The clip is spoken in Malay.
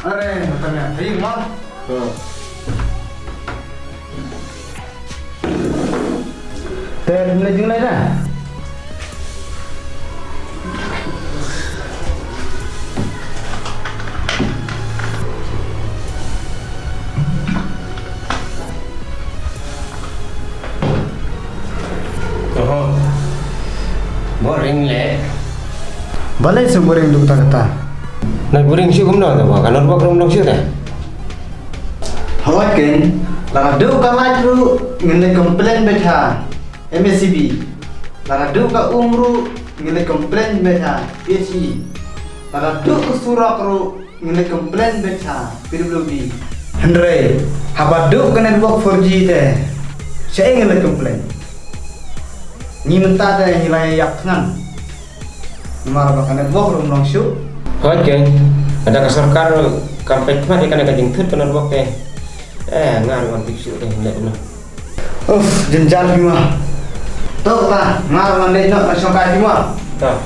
अरे katanya hey mah teh mulai jeng lai dah boring le. balai seboring duk kata Nak boring sih kamu nak apa? Kanan bak kamu nak sih teh? Hawat kan laka duk ka majru ngene komplain betha MSCB laka duk ka umru ngene komplain betha PHE laka duk ka surak ru ngene komplain betha PWB Andre haba duk kana work 4G teh saya ngene komplain ni mentah teh nilai yak ngan mar bakana work rum nong syu Hot kan? Ada keserkar kampet mah ikan ada jengtut kanan bak teh. Ngan wan piksu teh ndak benar. jenjal bima tok ta ngar mandai nak nasional bima Tah.